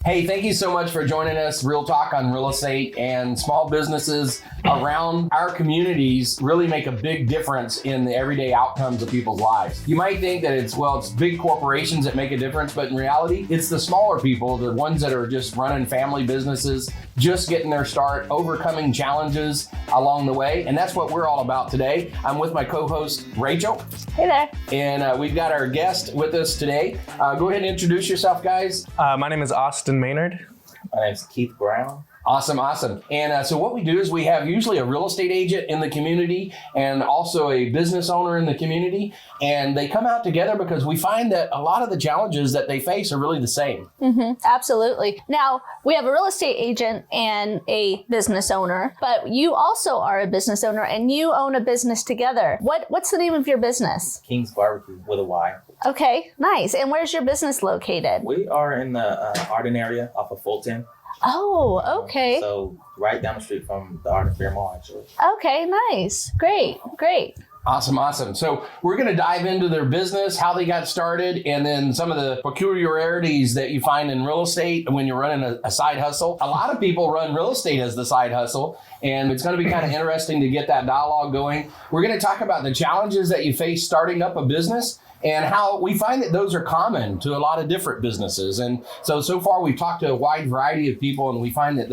Hey, thank you so much for joining us. Real Talk on Real Estate, and small businesses around our communities really make a big difference in the everyday outcomes of people's lives. You might think that it's big corporations that make a difference, but in reality, it's the smaller people, the ones that are just running family businesses, just getting their start, overcoming challenges along the way. And that's what we're all about today. I'm with my co-host, Rachel. Hey there. And we've got our guest with us today. Go ahead and introduce yourself, guys. My name is Austin Maynard. My name's Keith Brown. Awesome. And so what we do is we have usually a real estate agent in the community and also a business owner in the community. And they come out together because we find that a lot of the challenges that they face are really the same. Mm-hmm, absolutely. Now, we have a real estate agent and a business owner, but you also are a business owner and you own a business together. What's the name of your business? King's Barbecue with a Y. Okay, nice. And where's your business located? We are in the Arden area off of Fulton. Oh, okay. So right down the street from the Arden Fair Mall, actually. Okay, nice. Great. Awesome. So we're going to dive into their business, how they got started, and then some of the peculiarities that you find in real estate when you're running a side hustle. A lot of people run real estate as the side hustle, and it's going to be kind of interesting to get that dialogue going. We're going to talk about the challenges that you face starting up a business and how we find that those are common to a lot of different businesses. And so far we've talked to a wide variety of people, and we find that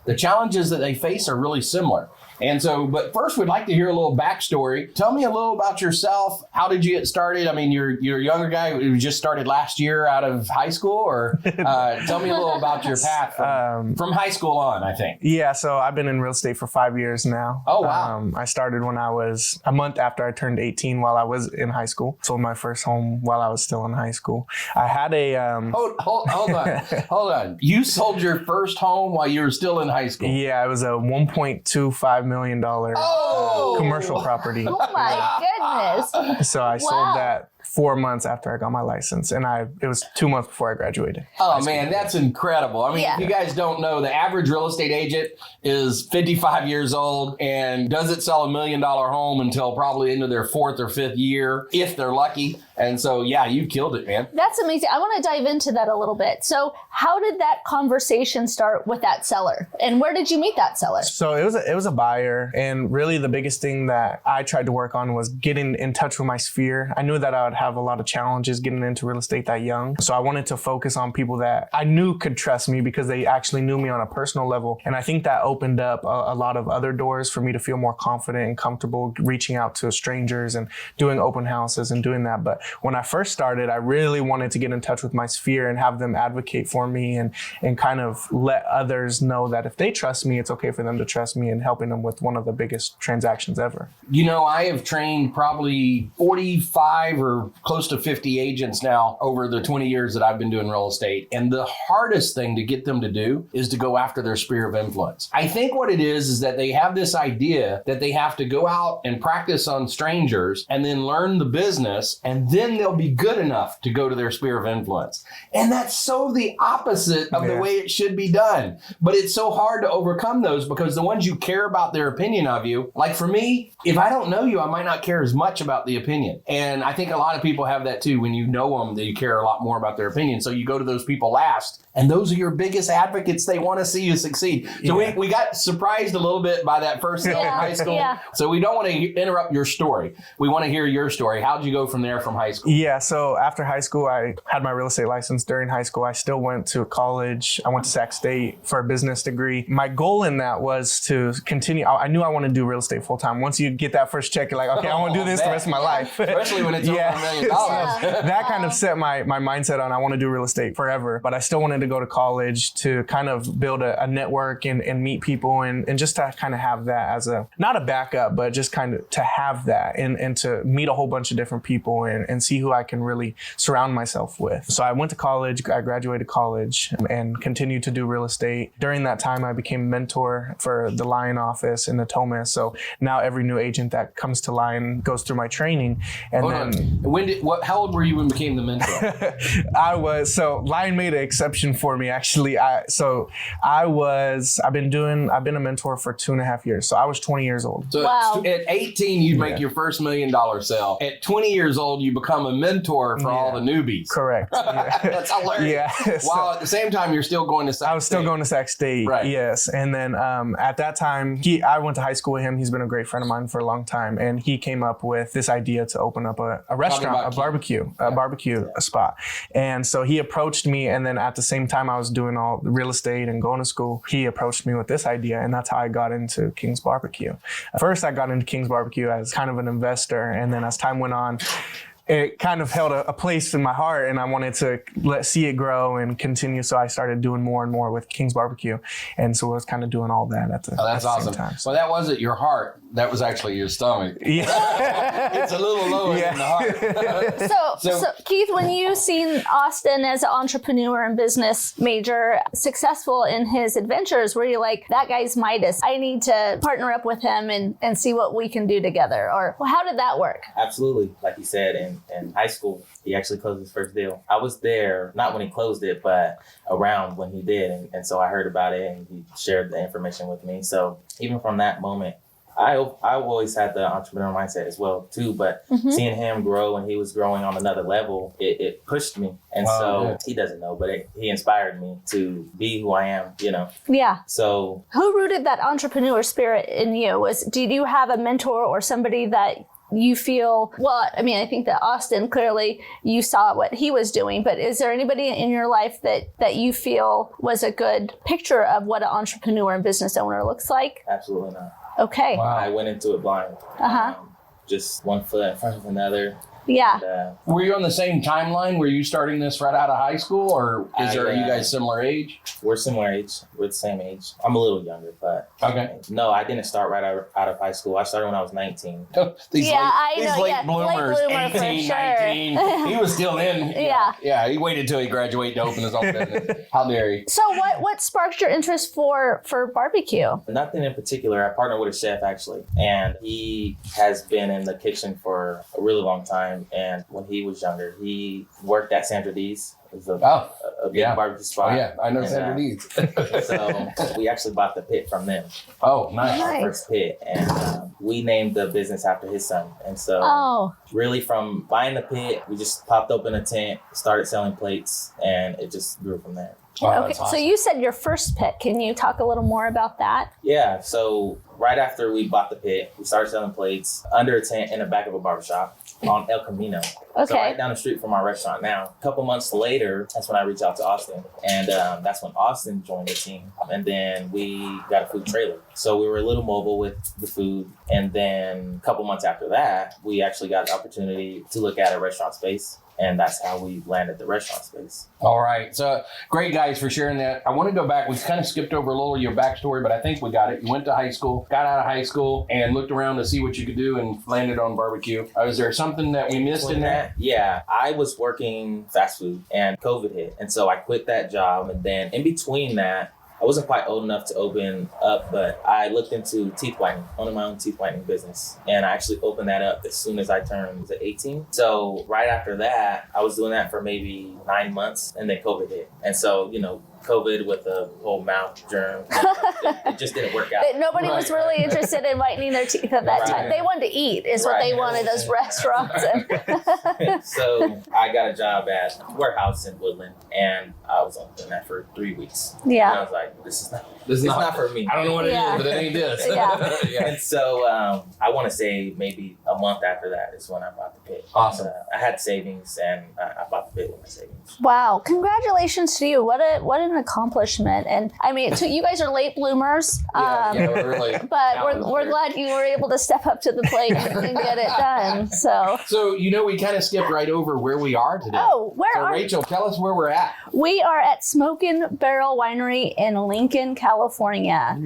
the challenges that they face are really similar. And so, but first we'd like to hear a little backstory. Tell me a little about yourself. How did you get started? I mean, you're a younger guy who just started last year out of high school, or tell me a little about your path from high school on, I think. Yeah, so I've been in real estate for 5 years now. Oh, wow. I started when I was a month after I turned 18 while I was in high school. Sold my first home while I was still in high school. I had a... Hold on. You sold your first home while you were still in high school? Yeah, it was a $1.25 million commercial property. Oh my goodness. So I sold that 4 months after I got my license, and it was 2 months before I graduated. Oh man, that's incredible. I mean, if you guys don't know, the average real estate agent is 55 years old and doesn't sell $1 million home until probably into their 4th or 5th year, if they're lucky. And so, yeah, you killed it, man. That's amazing. I want to dive into that a little bit. So how did that conversation start with that seller? And where did you meet that seller? So it was a buyer. And really the biggest thing that I tried to work on was getting in touch with my sphere. I knew that I would have a lot of challenges getting into real estate that young. So I wanted to focus on people that I knew could trust me because they actually knew me on a personal level. And I think that opened up a lot of other doors for me to feel more confident and comfortable reaching out to strangers and doing open houses and doing that. But when I first started, I really wanted to get in touch with my sphere and have them advocate for me and kind of let others know that if they trust me, it's okay for them to trust me, and helping them with one of the biggest transactions ever. You know, I have trained probably 45 or close to 50 agents now over the 20 years that I've been doing real estate. And the hardest thing to get them to do is to go after their sphere of influence. I think what it is that they have this idea that they have to go out and practice on strangers and then learn the business, and then they'll be good enough to go to their sphere of influence. And that's so the opposite of the way it should be done. But it's so hard to overcome those because the ones you care about their opinion of you, like for me, if I don't know you, I might not care as much about the opinion. And I think a lot of people have that too. When you know them, that you care a lot more about their opinion. So you go to those people last, and those are your biggest advocates. They want to see you succeed. So we got surprised a little bit by that first day in high school. Yeah. So we don't want to interrupt your story. We want to hear your story. How did you go from there from high school? Yeah, so after high school, I had my real estate license. During high school, I still went to college. I went to Sac State for a business degree. My goal in that was to continue. I knew I wanted to do real estate full time. Once you get that first check, you're like, okay, I want to do this the rest of my life. Especially when it's over $1 million. That kind of set my mindset on I want to do real estate forever. But I still wanted to go to college to kind of build a network and meet people and just to kind of have that as not a backup, but just kind of to have that and to meet a whole bunch of different people and see who I can really surround myself with. So I went to college, I graduated college and continued to do real estate. During that time, I became a mentor for the Lion office in Natoma. So now every new agent that comes to Lion goes through my training. And Hold on. How old were you when you became the mentor? Lion made an exception for me, actually. I've been a mentor for 2.5 years. So I was 20 years old. So Wow. at 18, you make your first $1 million sale. At 20 years old, you become a mentor for all the newbies. Correct. Yeah. That's hilarious. Yeah. While at the same time, you're still going to Sac I was still going to Sac State. Right. Yes. And then at that time, I went to high school with him. He's been a great friend of mine for a long time. And he came up with this idea to open up a restaurant, a barbecue spot. And so he approached me. And then at the same time, I was doing all the real estate and going to school. He approached me with this idea. And that's how I got into King's Barbecue. First, I got into King's Barbecue as kind of an investor. And then as time went on, it kind of held a place in my heart, and I wanted to see it grow and continue. So I started doing more and more with King's Barbecue. And so I was kind of doing all that at the, that's awesome. same time. Well, that wasn't your heart. That was actually your stomach. Yeah. It's a little lower than the heart. So, Keith, when you seen Austin as an entrepreneur and business major, successful in his adventures, were you like, that guy's Midas, I need to partner up with him and see what we can do together? Or how did that work? Absolutely. Like you said, in high school, he actually closed his first deal. I was there, not when he closed it, but around when he did. And so I heard about it and he shared the information with me. So even from that moment, I've always had the entrepreneur mindset as well too, but seeing him grow and he was growing on another level, it pushed me. And he doesn't know, but he inspired me to be who I am, Yeah. So who rooted that entrepreneur spirit in you? Did you have a mentor or somebody that you feel, I think that Austin, clearly you saw what he was doing, but is there anybody in your life that you feel was a good picture of what an entrepreneur and business owner looks like? Absolutely not. Okay. Wow. I went into it blind. Just one foot in front of another. Yeah. And, Were you on the same timeline? Were you starting this right out of high school, or are you guys similar age? We're similar age. We're the same age. I'm a little younger, but no, I didn't start right out of high school. I started when I was 19. These late bloomers, late bloomer 18, for sure. 19. He was still in. Yeah, he waited till he graduated to open his own business. How dare he? So what sparked your interest for barbecue? Nothing in particular. I partnered with a chef actually, and he has been in the kitchen for a really long time. And when he was younger, he worked at Sandra D's. It's a big barbecue spot. Oh, yeah, I know Sandra D's. So we actually bought the pit from them. Oh, nice. Our first pit. And we named the business after his son. And so really from buying the pit, we just popped open a tent, started selling plates, and it just grew from there. Wow, okay, awesome. So you said your first pit. Can you talk a little more about that? Yeah, so right after we bought the pit, we started selling plates under a tent in the back of a barbershop on El Camino. Okay. So right down the street from our restaurant now. A couple months later, that's when I reached out to Austin. And that's when Austin joined the team. And then we got a food trailer. So we were a little mobile with the food. And then a couple months after that, we actually got the opportunity to look at a restaurant space. And that's how we landed the restaurant space. All right. So great, guys, for sharing that. I want to go back. We kind of skipped over a little of your backstory, but I think we got it. You went to high school, got out of high school, and looked around to see what you could do and landed on barbecue. Is there something that we missed in that? Yeah. I was working fast food and COVID hit. And so I quit that job. And then in between that, I wasn't quite old enough to open up, but I looked into teeth whitening, owning my own teeth whitening business. And I actually opened that up as soon as I turned 18. So right after that, I was doing that for maybe 9 months, and then COVID hit. And so, COVID with the whole mouth germ, it just didn't work out. Nobody was really interested in whitening their teeth at that time. They wanted to eat is what they wanted, those restaurants. So I got a job at a warehouse in Woodland, and I was only doing that for 3 weeks. Yeah. And I was like, this is not for me. I don't know what it is, but it ain't this. Yeah. And so I want to say maybe a month after that is when I bought the pit. Awesome. I had savings, and I bought the pit with my savings. Wow. Congratulations to you. What an accomplishment. And I mean, so you guys are late bloomers. We're really. But we're glad you were able to step up to the plate and get it done. So we kind of skipped right over where we are today. Oh, Rachel, tell us where we're at. We are at Smokin' Barrel Winery in Lincoln, California.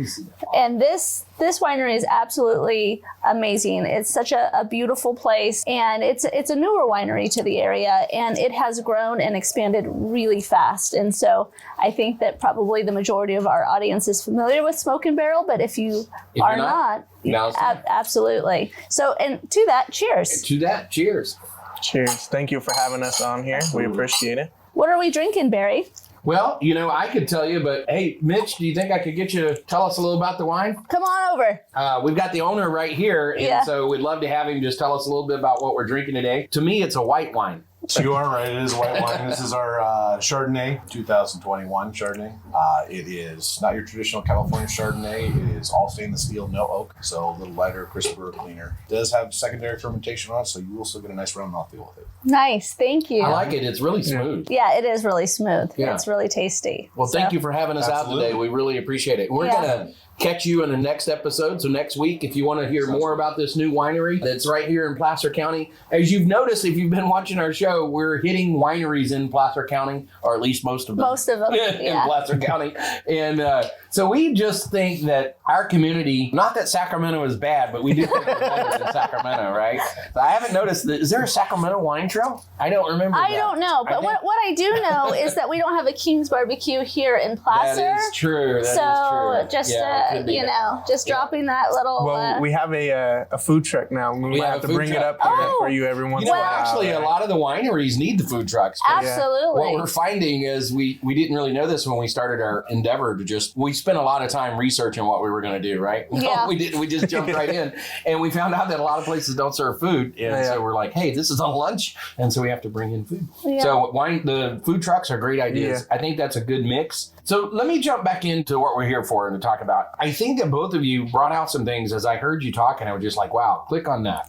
And this winery is absolutely amazing. It's such a beautiful place, and it's a newer winery to the area, and it has grown and expanded really fast. And so I think that probably the majority of our audience is familiar with Smokin' Barrel, but if you are not, now's the time. absolutely. So, and to that, cheers. To that, cheers. Cheers. Thank you for having us on here. We appreciate it. What are we drinking, Barry? Well, I could tell you, but hey, Mitch, do you think I could get you to tell us a little about the wine? Come on over. We've got the owner right here, and so we'd love to have him just tell us a little bit about what we're drinking today. To me, it's a white wine. You are right. It is a white wine. This is our Chardonnay, 2021 Chardonnay. It is not your traditional California Chardonnay. It is all stainless steel, no oak, so a little lighter, crisper, cleaner. It does have secondary fermentation on it, so you will still get a nice round mouthfeel with it. Nice. Thank you. I like it. It's really smooth. Yeah, it is really smooth. Yeah. It's really tasty. Well, thank you for having us out today. We really appreciate it. We're going to catch you in the next episode. So next week, if you want to hear more about this new winery that's right here in Placer County, as you've noticed, if you've been watching our show, we're hitting wineries in Placer County, or at least most of them. Most of them, in Placer County. And so we just think that our community, not that Sacramento is bad, but we do think we're better than Sacramento, right? So I haven't noticed is there a Sacramento wine trail? I don't remember I don't know, but what I do know is that we don't have a King's Barbecue here in Placer. That is true. That is true. Just just Yeah. dropping that little. Well, we have a food truck now. We might have to bring it up here for you every once in a while. Actually, a lot of the wineries need the food trucks. Absolutely. What we're finding is we didn't really know this when we started our endeavor to we spent a lot of time researching what we were going to do, right? Yeah. No, we didn't. We just jumped right in, and we found out that a lot of places don't serve food, and so we're like, hey, this is a lunch, and so we have to bring in food. Yeah. So the food trucks are great ideas. I think that's a good mix. So let me jump back into what we're here for and to talk about. I think that both of you brought out some things as I heard you talk, and I was just like, wow, click on that.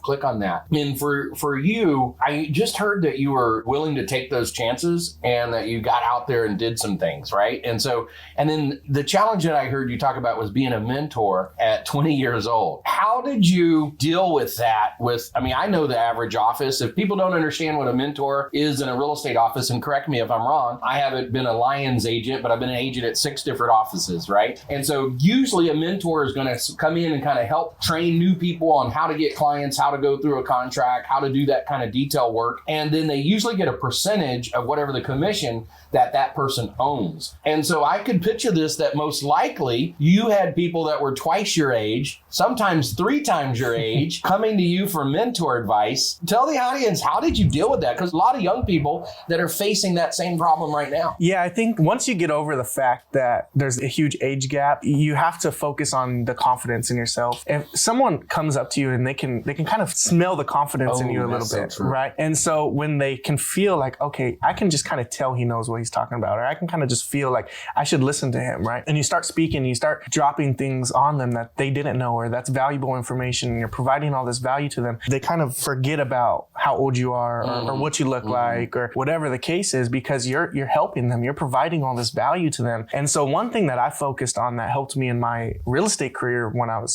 And for you, I just heard that you were willing to take those chances and that you got out there and did some things, right? And then the challenge that I heard you talk about was being a mentor at 20 years old. How did you deal with that? I know the average office. If people don't understand what a mentor is in a real estate office, and correct me if I'm wrong, I haven't been a Lions agent, but I've been an agent at 6 different offices, right? And so usually a mentor is going to come in and kind of help train new people on how to get clients, how to go through a contract, how to do that kind of detail work. And then they usually get a percentage of whatever the commission that person owns. And so I could picture this, that most likely you had people that were twice your age, sometimes 3 times your age, coming to you for mentor advice. Tell the audience, how did you deal with that? Because a lot of young people that are facing that same problem right now. Yeah, I think once you get over the fact that there's a huge age gap, you have to focus on the confidence in yourself. If someone comes up to you and they can kind of smell the confidence in you a little bit, right? And so when they can feel like, okay, I can just kind of tell he knows what he's talking about, or I can kind of just feel like I should listen to him, right? And you start speaking, you start dropping things on them that they didn't know, or that's valuable information, and you're providing all this value to them. They kind of forget about how old you are, or what you look like, or whatever the case is, because you're helping them, you're providing all this value to them. And so one thing that I focused on that helped me in my real estate career when I'm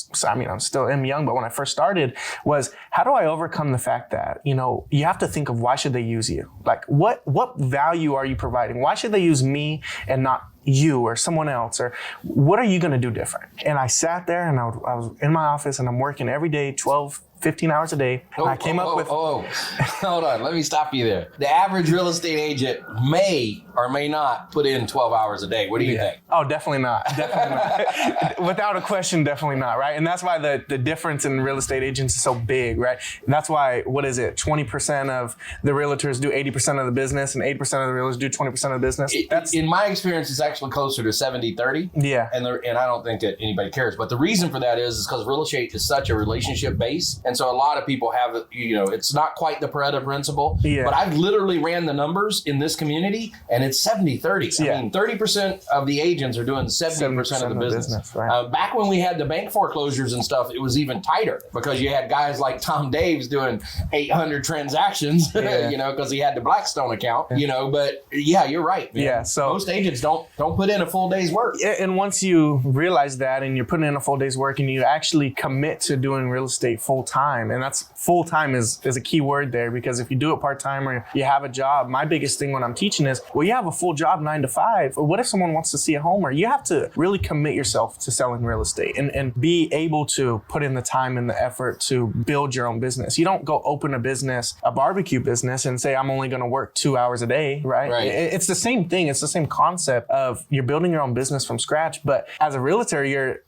still young, but when I first started, was how do I overcome the fact that, you have to think of why should they use you? Like what value are you providing? Why should they use me and not you or someone else? Or what are you going to do different? And I sat there and I was in my office and I'm working every day, 12, 15 hours a day. And I came up with... Hold on. Let me stop you there. The average real estate agent may or may not put in 12 hours a day. What do you think? Oh, definitely not. Definitely not. Without a question, definitely not, right? And that's why the difference in real estate agents is so big, right? And that's why, 20% of the realtors do 80% of the business and 80% of the realtors do 20% of the business? In my experience, it's actually closer to 70-30. Yeah. And I don't think that anybody cares. But the reason for that is because real estate is such a relationship base. And so a lot of people have, it's not quite the Pareto principle, but I've literally ran the numbers in this community and it's 70-30. Yeah. I mean, 30% of the agents are doing 70% of the business. Right. Back when we had the bank foreclosures and stuff, it was even tighter because you had guys like Tom Daves doing 800 transactions, because he had the Blackstone account, but you're right. Man. Yeah. So most agents don't put in a full day's work. And once you realize that and you're putting in a full day's work and you actually commit to doing real estate full time, and that's full time is a key word there, because if you do it part time or you have a job, my biggest thing when I'm teaching is, you have a full job 9 to 5. What if someone wants to see a home? Or you have to really commit yourself to selling real estate and be able to put in the time and the effort to build your own business. You don't go open a barbecue business and say, I'm only going to work 2 hours a day, right? It's the same thing. It's the same concept of of you're building your own business from scratch. But as a realtor,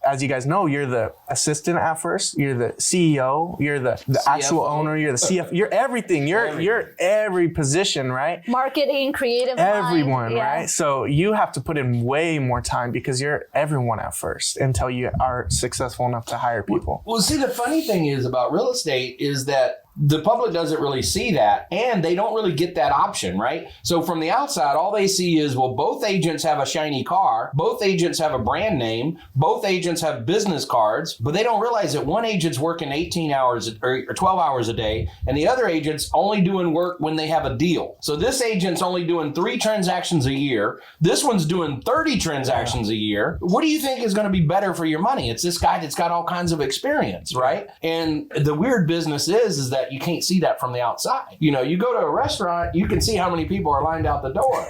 as you guys know, you're the assistant at first, you're the CEO, you're the actual owner, you're the CFO, you're everything. You're every position, right? Marketing, creative, everyone, right? So you have to put in way more time because you're everyone at first until you are successful enough to hire people. Well, see, the funny thing is about real estate is that the public doesn't really see that, and they don't really get that option, right? So from the outside, all they see is, well, both agents have a shiny car, both agents have a brand name, both agents have business cards, but they don't realize that one agent's working 18 hours or 12 hours a day, and the other agent's only doing work when they have a deal. So this agent's only doing 3 transactions a year. This one's doing 30 transactions a year. What do you think is going to be better for your money? It's this guy that's got all kinds of experience, right? And the weird business is that you can't see that from the outside. You know, you go to a restaurant, you can see how many people are lined out the door.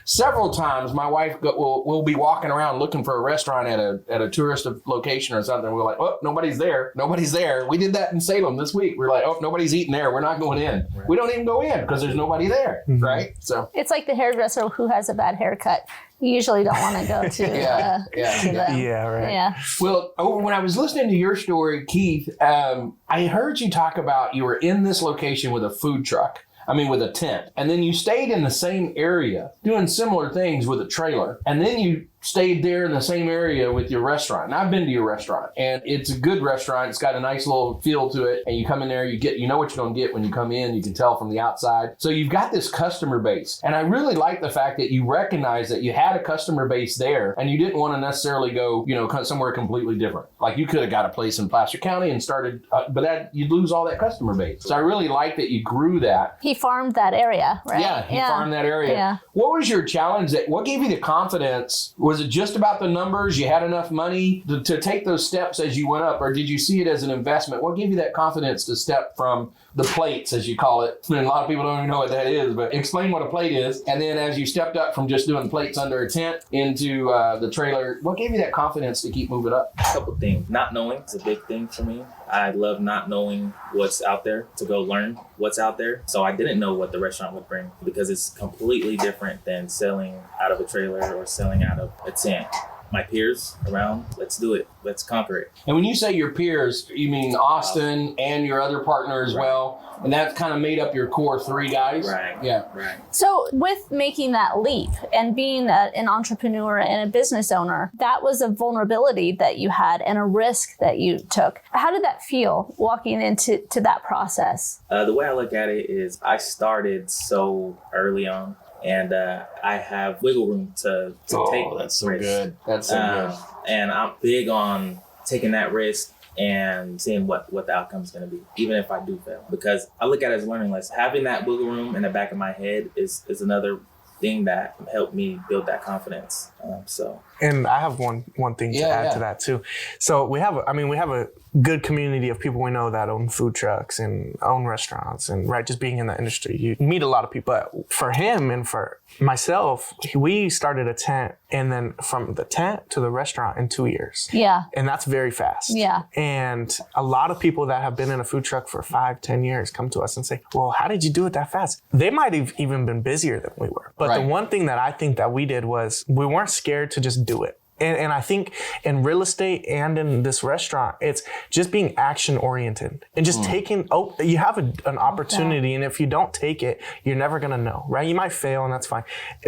Several times, my wife will be walking around looking for a restaurant at a tourist location or something. We're like, oh, nobody's there. Nobody's there. We did that in Salem this week. We're like, oh, nobody's eating there. We're not going in. Right. We don't even go in because there's nobody there, right? So it's like the hairdresser who has a bad haircut. You usually don't want to go to them. Yeah. Well, when I was listening to your story, Keith, I heard you talk about you were in this location with a food truck. With a tent. And then you stayed in the same area doing similar things with a trailer. And then you stayed there in the same area with your restaurant. And I've been to your restaurant, and it's a good restaurant. It's got a nice little feel to it. And you come in there, you know what you're going to get when you come in. You can tell from the outside. So you've got this customer base. And I really like the fact that you recognize that you had a customer base there, and you didn't want to necessarily go, somewhere completely different. Like you could have got a place in Placer County and started, but you'd lose all that customer base. So I really like that you grew that. He farmed that area, right? Yeah, he farmed that area. Yeah. What was your challenge? What gave you the confidence? Was it just about the numbers? You had enough money to take those steps as you went up, or did you see it as an investment? What gave you that confidence to step from the plates, as you call it? And a lot of people don't even know what that is, but explain what a plate is. And then as you stepped up from just doing plates under a tent into the trailer, what gave you that confidence to keep moving up? A couple things. Not knowing is a big thing for me. I love not knowing what's out there, to go learn what's out there. So I didn't know what the restaurant would bring because it's completely different than selling out of a trailer or selling out of a tent. My peers around, let's do it. Let's conquer it. And when you say your peers, you mean Austin and your other partner as well? And that kind of made up your core 3 guys? Right. Yeah. Right. So with making that leap and being an entrepreneur and a business owner, that was a vulnerability that you had and a risk that you took. How did that feel walking into that process? The way I look at it is I started so early on. And I have wiggle room to take. That's so risks. good. That's so good. And I'm big on taking that risk and seeing what the outcome is going to be, even if I do fail. Because I look at it as learning lesson. Having that wiggle room in the back of my head is another thing that helped me build that confidence. And I have one thing to add to that too. So we have a good community of people we know that own food trucks and own restaurants, and just being in the industry, you meet a lot of people. But for him and for myself, we started a tent, and then from the tent to the restaurant in 2 years. Yeah. And that's very fast. Yeah. And a lot of people that have been in a food truck for 5-10 years come to us and say, well, how did you do it that fast? They might have even been busier than we were. But the one thing that I think that we did was we weren't scared to just do it. And I think in real estate and in this restaurant, it's just being action oriented and just taking, you have an opportunity. And if you don't take it, you're never going to know, right? You might fail, and that's fine.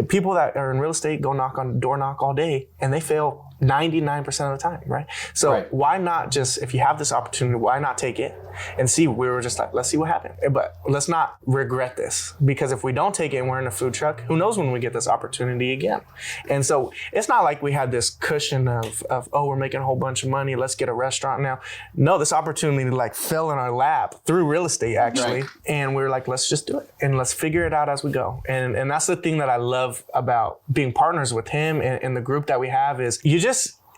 People that are in real estate go door knock all day, and they fail 99% of the time, right? So why not just, if you have this opportunity, why not take it and see? We were just like, let's see what happened. But let's not regret this, because if we don't take it and we're in a food truck, who knows when we get this opportunity again? And so it's not like we had this cushion of we're making a whole bunch of money, let's get a restaurant now. No, this opportunity fell in our lap through real estate actually. Right. And we were like, let's just do it and let's figure it out as we go. And that's the thing that I love about being partners with him and the group that we have is you just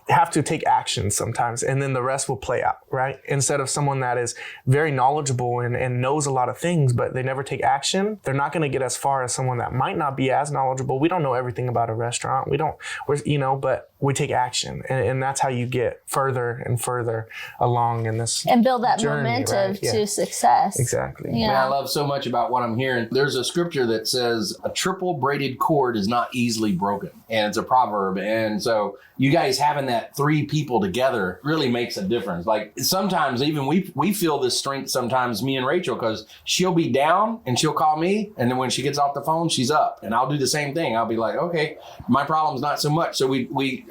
have to take action sometimes, and then the rest will play out, right? Instead of someone that is very knowledgeable and knows a lot of things, but they never take action, they're not going to get as far as someone that might not be as knowledgeable. We don't know everything about a restaurant. But we take action, and that's how you get further and further along in this and build that journey, momentum right? Yeah. to success. Exactly. Yeah. Man, I love so much about what I'm hearing. There's a scripture that says a triple braided cord is not easily broken. And it's a proverb. And so you guys having that 3 people together really makes a difference. Like sometimes even we feel this strength sometimes, me and Rachel, because she'll be down and she'll call me. And then when she gets off the phone, she's up. And I'll do the same thing. I'll be like, okay, my problem's not so much. So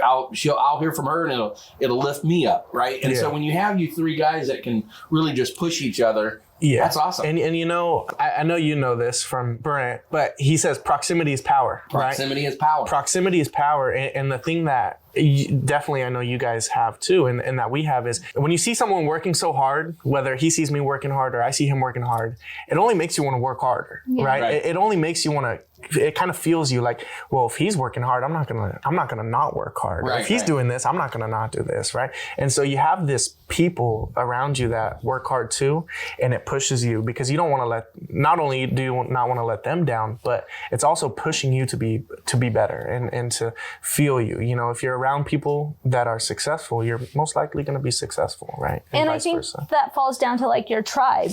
I'll hear from her and it'll lift me up. Right. And so when you have you 3 guys that can really just push each other, yeah, that's awesome. And you know, I know you know this from Brent, but he says proximity is power. Proximity is power. Proximity is power. And the thing that definitely I know you guys have too, and that we have, is when you see someone working so hard, whether he sees me working hard or I see him working hard, it only makes you want to work harder, right? It only makes you want to. It kind of feels you like, well, if he's working hard, I'm not gonna not work hard. If he's doing this, I'm not gonna not do this, right? And so you have this people around you that work hard too, and it pushes you because you don't want to not only do you not want to let them down, but it's also pushing you to be better and to feel you. You know, if you're around people that are successful, you're most likely going to be successful, right? And I think that falls down to like your tribe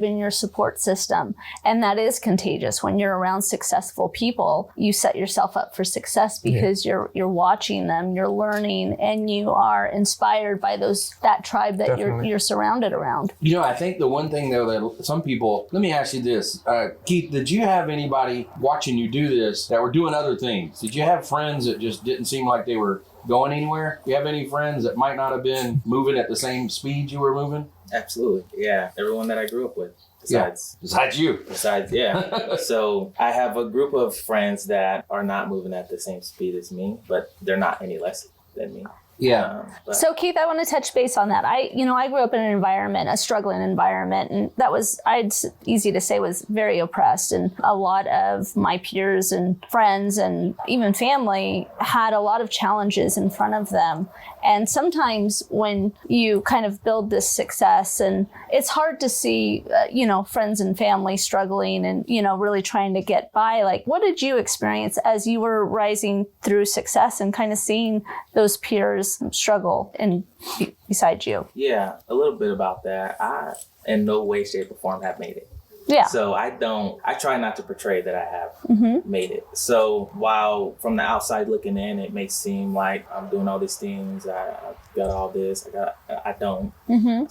and your support system. And that is contagious. When you're around successful people, you set yourself up for success because you're watching them, you're learning, and you are inspired by that tribe that you're surrounded around. You know, I think the one thing though that some people, let me ask you this, Keith, did you have anybody watching you do this that were doing other things? Did you have friends that just didn't seem like they were going anywhere? Do you have any friends that might not have been moving at the same speed you were moving? Absolutely. Yeah. Everyone that I grew up with. Besides you. So I have a group of friends that are not moving at the same speed as me, but they're not any less than me. Yeah. So Keith, I want to touch base on that. I grew up in an environment, a struggling environment, and that was, easy to say, was very oppressed. And a lot of my peers and friends and even family had a lot of challenges in front of them. And sometimes when you kind of build this success, and it's hard to see, friends and family struggling and, really trying to get by. Like, what did you experience as you were rising through success and kind of seeing those peers struggle beside you? Yeah, a little bit about that. I, in no way, shape, or form, have made it. Yeah. So I try not to portray that I have made it. So while from the outside looking in, it may seem like I'm doing all these things, I've got all this, I don't.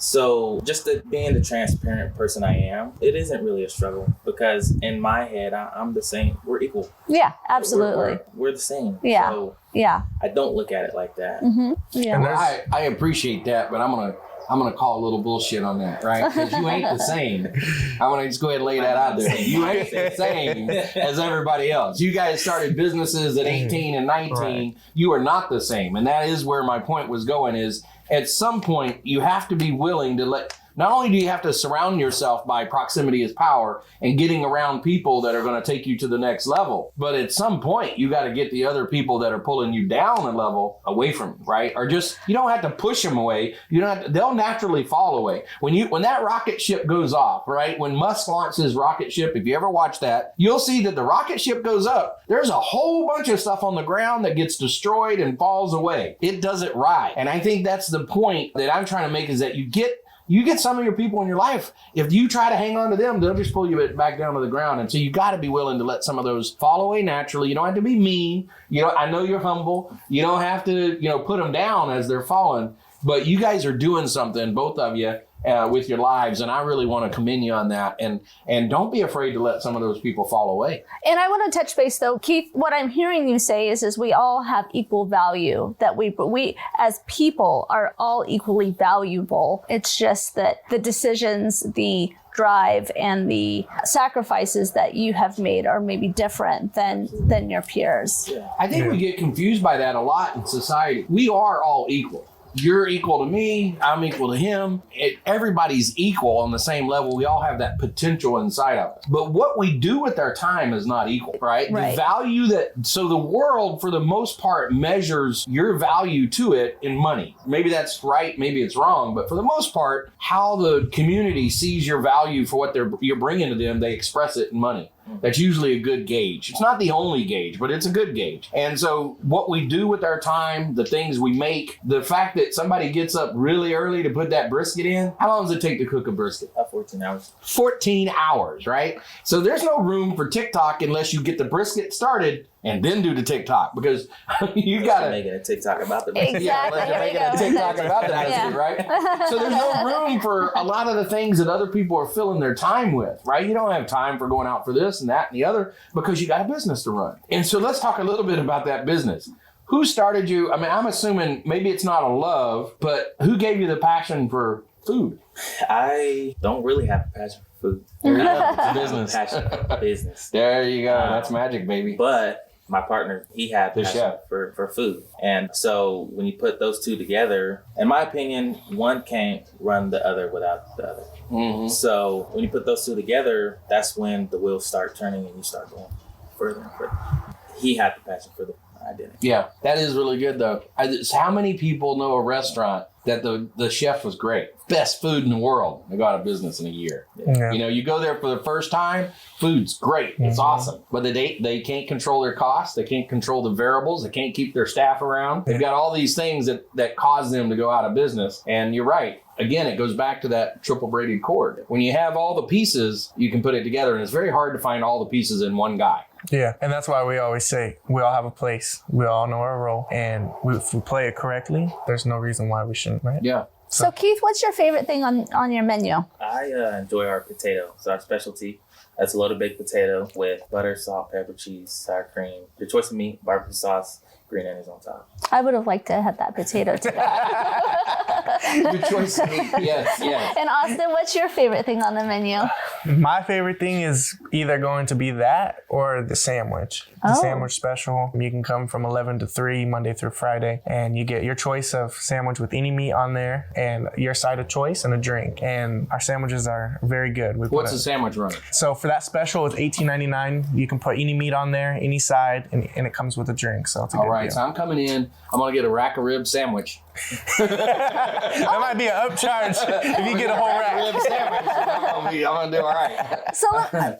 So just being the transparent person I am, it isn't really a struggle because in my head, I'm the same. We're equal. Yeah, absolutely. We're the same. Yeah. So yeah. I don't look at it like that. Yeah. Well, I appreciate that, but I'm gonna call a little bullshit on that, right? Because you ain't the same. I want to just go ahead and lay that out there. You ain't the same as everybody else. You guys started businesses at 18 and 19. Right. You are not the same, and that is where my point was going. Is at some point you have to be willing to not only do you have to surround yourself by proximity is power and getting around people that are going to take you to the next level, but at some point you got to get the other people that are pulling you down a level away from you, right? Or just, you don't have to push them away. You don't have to, they'll naturally fall away. When that rocket ship goes off, right? When Musk launches his rocket ship, if you ever watch that, you'll see that the rocket ship goes up. There's a whole bunch of stuff on the ground that gets destroyed and falls away. It doesn't ride. And I think that's the point that I'm trying to make, is that you get some of your people in your life, if you try to hang on to them, they'll just pull you back down to the ground. And so you got to be willing to let some of those fall away naturally. You don't have to be mean. I know you're humble. You don't have to, put them down as they're falling. But you guys are doing something, both of you, with your lives. And I really want to commend you on that. And don't be afraid to let some of those people fall away. And I want to touch base though, Keith, what I'm hearing you say is we all have equal value, that we as people are all equally valuable. It's just that the decisions, the drive, and the sacrifices that you have made are maybe different than your peers. I think we get confused by that a lot in society. We are all equal. You're equal to me. I'm equal to him. Everybody's equal on the same level. We all have that potential inside of us. But what we do with our time is not equal, right? The value so the world, for the most part, measures your value to it in money. Maybe that's right. Maybe it's wrong. But for the most part, how the community sees your value for what you're bringing to them, they express it in money. That's usually a good gauge. It's not the only gauge, but it's a good gauge. And so what we do with our time, the things we make, the fact that somebody gets up really early to put that brisket in, how long does it take to cook a brisket? 14 hours. 14 hours, right? So there's no room for TikTok unless you get the brisket started and then do the TikTok, because you got to making a TikTok about the brisket. Exactly. unless you're making a TikTok about the brisket, right? So there's no room for a lot of the things that other people are filling their time with, right? You don't have time for going out for this and that and the other because you got a business to run. And so let's talk a little bit about that business. Who started you? I mean, I'm assuming maybe it's not a love, but who gave you the passion for food? I don't really have a passion for food. There you go. It's a I have a business. passion for business. There you go. That's magic, baby. But my partner, he had The passion chef. for food. And so when you put those two together, in my opinion, one can't run the other without the other. Mm-hmm. So when you put those two together, that's when the wheels start turning and you start going further and further. He had the passion for the I didn't. Yeah, that is really good, though. How many people know a restaurant that the chef was great? Best food in the world. They go out of business in a year. Yeah. You know, you go there for the first time, food's great. It's awesome. But they can't control their costs. They can't control the variables. They can't keep their staff around. They've got all these things that cause them to go out of business. And you're right. Again, it goes back to that triple braided cord. When you have all the pieces, you can put it together. And it's very hard to find all the pieces in one guy. Yeah, and that's why we always say we all have a place. We all know our role. And if we play it correctly, there's no reason why we shouldn't, right? Yeah. So Keith, what's your favorite thing on your menu? I enjoy our potato. It's our specialty. That's a loaded baked potato with butter, salt, pepper, cheese, sour cream, your choice of meat, barbecue sauce, green onions on top. I would have liked to have that potato today. Good choice of meat. Yes, yes. And Austin, what's your favorite thing on the menu? My favorite thing is either going to be that or the sandwich. The sandwich special. You can come from 11 to 3, Monday through Friday, and you get your choice of sandwich with any meat on there and your side of choice and a drink. And our sandwiches are very good. What's the sandwich run? So for that special, it's $18.99. You can put any meat on there, any side, and it comes with a drink. So it's a good All right, deal. so I'm coming in. I'm going to get a rack of rib sandwich. That might be an upcharge if you get a whole rack. Rib sandwich. I'm going to do all right. So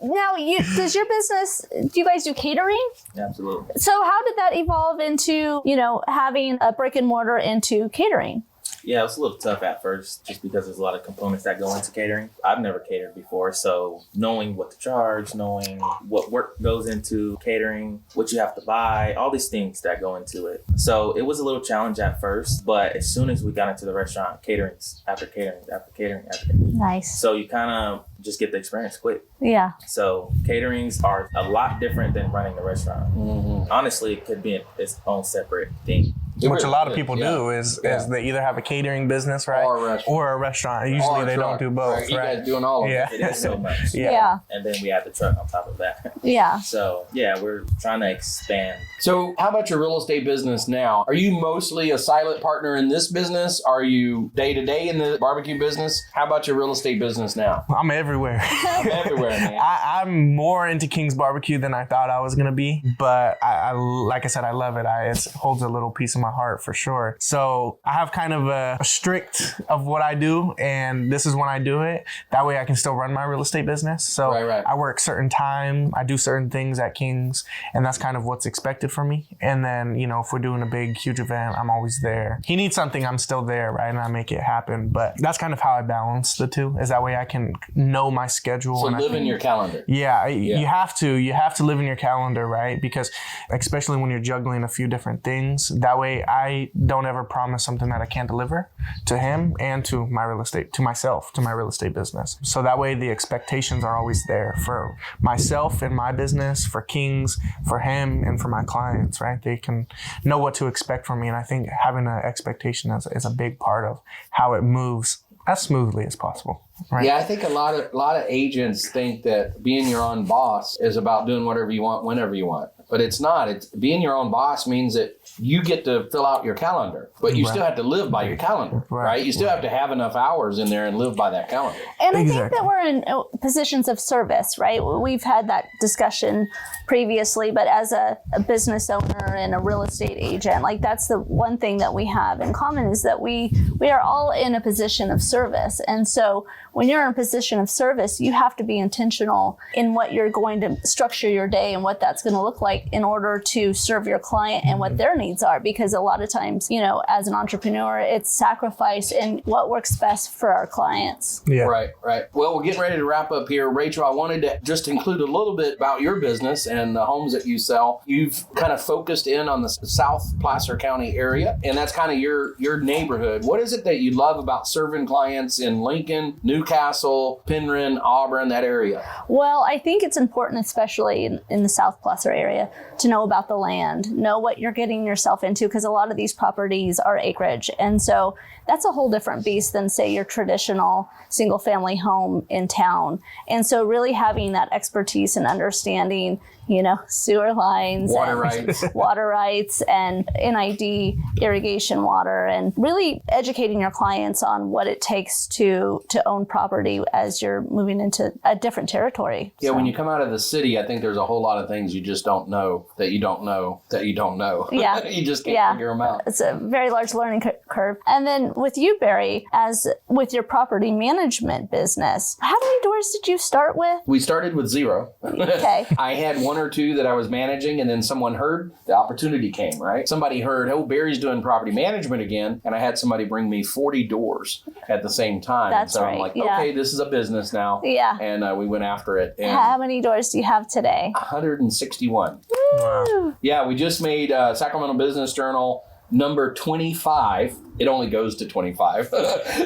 now, does your business? Do you guys do catering? Absolutely. So how did that evolve into having a brick and mortar into catering? Yeah, it was a little tough at first just because there's a lot of components that go into catering. I've never catered before, so knowing what to charge, knowing what work goes into catering, what you have to buy, all these things that go into it. So it was a little challenge at first, but as soon as we got into the restaurant, caterings after caterings after catering after catering. Nice. So you kind of just get the experience quick. Yeah. So caterings are a lot different than running a restaurant. Mm-hmm. Honestly, it could be its own separate thing. Which a lot of people do is they either have a catering business, right? Or a restaurant. Usually they don't do both, right? You right? guys doing all of Yeah. it. It is so much. Yeah. And then we have the truck on top of that. Yeah. So yeah, we're trying to expand. So how about your real estate business now? Are you mostly a silent partner in this business? Are you day-to-day in the barbecue business? How about your real estate business now? I'm everywhere. I'm everywhere, man. I'm more into King's Barbecue than I thought I was going to be. But I like I said, I love it. It holds a little piece of my heart for sure. So I have kind of a strict of what I do, and this is when I do it. That way I can still run my real estate business. So Right. I work certain time, I do certain things at King's, and that's kind of what's expected from me. And then, if we're doing a big, huge event, I'm always there. He needs something, I'm still there, right? And I make it happen. But that's kind of how I balance the two, is that way I can know my schedule. So and live in your calendar. Yeah, you have to. You have to live in your calendar, right? Because especially when you're juggling a few different things, that way I don't ever promise something that I can't deliver to him and to my real estate, to myself, to my real estate business. So that way the expectations are always there for myself and my business, for King's, for him, and for my clients, right? They can know what to expect from me. And I think having an expectation is a big part of how it moves as smoothly as possible. Right. Yeah, I think a lot of agents think that being your own boss is about doing whatever you want, whenever you want. But it's not. It's being your own boss means that you get to fill out your calendar, but you still have to live by your calendar, right? You still have to have enough hours in there and live by that calendar. And I think that we're in positions of service, right? We've had that discussion previously, but as a business owner and a real estate agent, like that's the one thing that we have in common is that we are all in a position of service. And so when you're in a position of service, you have to be intentional in what you're going to structure your day and what that's going to look like in order to serve your client and what their needs are. Because a lot of times, you know, as an entrepreneur, it's sacrifice and what works best for our clients. Yeah. Right. Well, we're getting ready to wrap up here. Rachel, I wanted to just include a little bit about your business and the homes that you sell. You've kind of focused in on the South Placer County area, and that's kind of your neighborhood. What is it that you love about serving clients in Lincoln, Newcastle, Penryn, Auburn, that area? Well, I think it's important, especially in the South Placer area, to know about the land, know what you're getting yourself into, because a lot of these properties are acreage. And so that's a whole different beast than, say, your traditional single family home in town. And so really having that expertise and understanding, you know, sewer lines, water rights and NID irrigation water, and really educating your clients on what it takes to own property as you're moving into a different territory. Yeah, when you come out of the city, I think there's a whole lot of things you just don't know that you don't know that you don't know. Yeah. You just can't figure them out. It's a very large learning curve. And then with you, Barry, as with your property management business, how many doors did you start with? We started with 0. Okay. I had 1 or 2 that I was managing, and then someone heard, the opportunity came, right? Somebody heard, oh, Barry's doing property management again, and I had somebody bring me 40 doors at the same time. That's so right. I'm like, okay, this is a business now. Yeah. And we went after it. And How many doors do you have today? 161. Woo! Yeah, we just made Sacramento Business Journal number 25. It only goes to 25.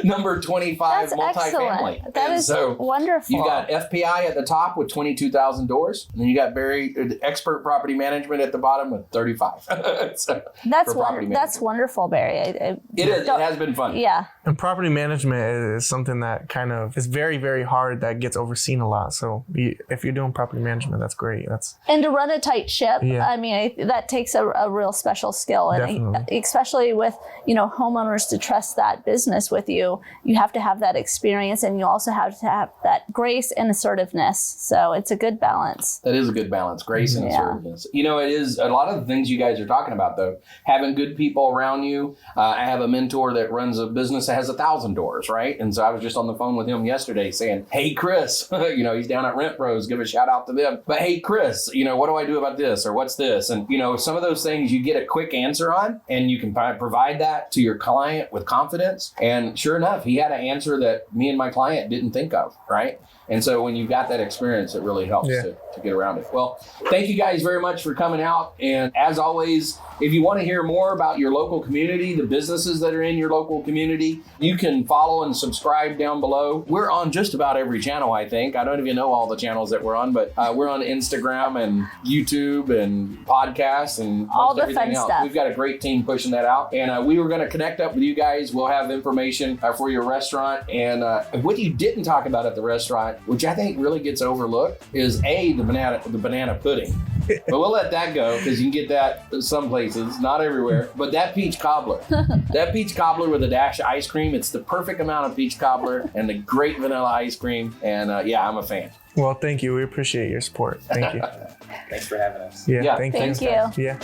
Number 25 That's multifamily. excellent. That And is wonderful. You got FPI at the top with 22,000 doors, and then you got Barry Expert Property Management at the bottom with 35. So, that's wonderful, Barry. It is. It has been fun. Yeah. And property management is something that kind of is very, very hard, that gets overseen a lot. So if you're doing property management, that's great. And to run a tight ship, Yeah. I mean, that takes a real special skill. And Definitely. especially with, you know, homeowners to trust that business with you, you have to have that experience, and you also have to have that grace and assertiveness. So it's a good balance. That is a good balance, grace and assertiveness. You know, it is a lot of the things you guys are talking about, though. Having good people around you. I have a mentor that runs a business that has 1,000 doors, right? And so I was just on the phone with him yesterday saying, hey, Chris, you know, he's down at Rent Pros, give a shout out to them. But hey, Chris, you know, what do I do about this? Or what's this? And, you know, some of those things you get a quick answer on, and you can provide that to your client with confidence. And sure enough, he had an answer that me and my client didn't think of, right? And so when you've got that experience, it really helps to get around it. Well, thank you guys very much for coming out. And as always, if you want to hear more about your local community, the businesses that are in your local community, you can follow and subscribe down below. We're on just about every channel, I think. I don't even know all the channels that we're on, but we're on Instagram and YouTube and podcasts and all the everything fun else. stuff. We've got a great team pushing that out. And we were going to connect up with you guys. We'll have information for your restaurant. And what you didn't talk about at the restaurant, which I think really gets overlooked, is the banana pudding. But we'll let that go, because you can get that some places, not everywhere. But that peach cobbler, with a dash of ice cream, it's the perfect amount of peach cobbler and the great vanilla ice cream. And I'm a fan. Well, thank you. We appreciate your support. Thank you. Thanks for having us. Yeah. Thank you. Yeah.